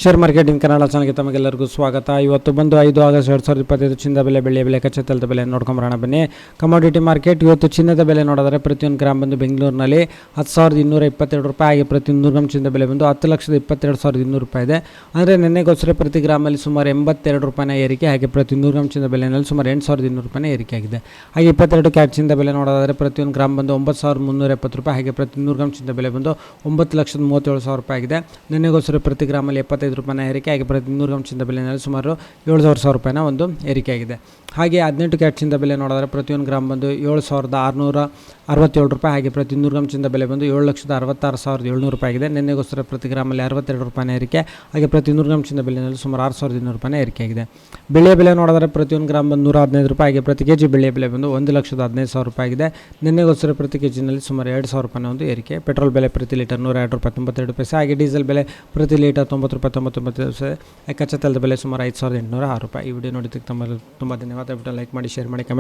Share marketing Kannada ಚಾನಲ್ಗೆ ತಮಗೆಲ್ಲರಿಗೂ ಸ್ವಾಗತ. ಇವತ್ತು ಬಂದು 5 ಆಗಸ್ಟ್ 2025 ಚಿನ್ನದ ಬೆಲೆ, ಬೆಳ್ಳಿಯ ಬೆಲೆ, ಕಚ್ಚಾ ಬೆಲೆ ನೋಡ್ಕೊಂಬರೋಣ ಬನ್ನಿ. ಕಮೋಡಿಟಿ ಮಾರ್ಕೆಟ್ ಇವತ್ತು ಚಿನ್ನದ ಬೆಲೆ ನೋಡಿದರೆ ಪ್ರತಿಯೊಂದು ಗ್ರಾಮ್ ಬಂದು ಬೆಂಗಳೂರಿನಲ್ಲಿ 10,222 ರೂಪಾಯಿ, ಹಾಗೆ ಪ್ರತಿ 100 ಗ್ರಾಮ್ ಚಿನ್ನದ ಬೆಲೆ ಬಂದು 10,22,200 ರೂಪಾಯಿ ಇದೆ. ಅಂದರೆ ನಿನ್ನೆಗೋಸ್ಕರ ಪ್ರತಿ ಗ್ರಾಮಲ್ಲಿ ಸುಮಾರು 82 ರೂಪಾಯಿನ ಏರಿಕೆ, ಹಾಗೆ ಪ್ರತಿ 100 ಗ್ರಾಮ್ ಚಿನ್ನದ ಬೆಲೆಯಲ್ಲಿ ಸುಮಾರು 8,200 ರೂಪಾಯಿನ ಏರಿಕೆ ಆಗಿದೆ. ಹಾಗೆ 22 ಕ್ಯಾರೆಟ್ ಚಿನ್ನದ ಬೆಲೆ ನೋಡೋದಾದರೆ ಪ್ರತಿಯೊಂದು ಗ್ರಾಮ್ ಬಂದು 9,370 ರೂಪಾಯಿ, ಹಾಗೆ ಪ್ರತಿ 100 ಗ್ರಾಮ್ ಚಿನ್ನದ ಬೆಲೆ ಬಂದು 9,37,000 ರೂಪಾಯಿ ಆಗಿದೆ. ನಿನ್ನೆಗೋಸ್ಕರ ಪ್ರತಿ ಗ್ರಾಮಲ್ಲಿ 75 ರೂಪಾಯಿನ ಏರಿಕೆ, ಹಾಗೆ ಪ್ರತಿ 200 ಗ್ರಾಮ್ ಚಿನ್ನದ ಬೆಲೆಯಲ್ಲಿ ಸುಮಾರು 7,000 ರೂಪಾಯಿನ ಒಂದು ಏರಿಕೆ ಆಗಿದೆ. ಹಾಗೆ 18 ಕ್ಯಾರೆಟ್ ಚಿನ್ನದ ಬೆಲೆ ನೋಡಿದರೆ ಪ್ರತಿಯೊಂದು ಗ್ರಾಮ್ ಬಂದು 7,667 ರೂಪಾಯಿ, ಹಾಗೆ ಪ್ರತಿ 100 ಗ್ರಾಮ್ ಚಿನ್ನದ ಬೆಲೆ ಬಂದು 7,66,700 ರೂಪಾಯಿ ಆಗಿದೆ. ನಿನ್ನೆಗೋಸ್ಕರ ಪ್ರತಿ ಗ್ರಾಮಲ್ಲಿ 62 ರೂಪಾಯಿನ ಏರಿಕೆ, ಹಾಗೆ ಪ್ರತಿ 100 ಗ್ರಾಮ್ ಚಿನ್ನದ ಬೆಲೆಯಲ್ಲಿ ಸುಮಾರು 6,200 ರೂಪಾಯಿನ ಏರಿಕೆ ಆಗಿದೆ. ಬೆಳ್ಳಿಯ ಬೆಲೆ ನೋಡಿದರೆ ಪ್ರತಿಯೊಂದು ಗ್ರಾಮ್ ಬಂದು 115 ರೂಪಾಯಿ, ಹಾಗೆ ಪ್ರತಿ ಕೆಜಿ ಬೆಳ್ಳಿಯ ಬೆಲೆ ಬಂದು 1,15,000 ರೂಪಾಯಿ ಆಗಿದೆ. ನಿನ್ನೆಗೋಸ್ಕರ ಪ್ರತಿ ಕೆಜಿನಲ್ಲಿ ಸುಮಾರು 2,000 ರೂಪಾಯಿನ ಒಂದು ಏರಿಕೆ. ಪೆಟ್ರೋಲ್ ಬೆಲೆ ಪ್ರತಿ ಲೀಟರ್ 102 ರೂಪಾಯಿ 92 ಪೈಸೆ, ಹಾಗೆ ಡೀಸೆಲ್ ಬೆಲೆ ಪ್ರತಿ ಲೀಟರ್ 90 ರೂಪಾಯಿ 99 ಪೈಸೆ. ಕಚ್ಚಾ ತೈಲದ ಬೆಲೆ ಸುಮಾರು 5,806 ರೂಪಾಯಿ. ಈ ವಿಡಿಯೋ ನೋಡಿದ್ದಕ್ಕೆ ತುಂಬ ಧನ್ಯವಾದ. ಲೈಕ್ ಮಾಡಿ, ಶೇರ್ ಮಾಡಿ, ಕಮೆಂಟ್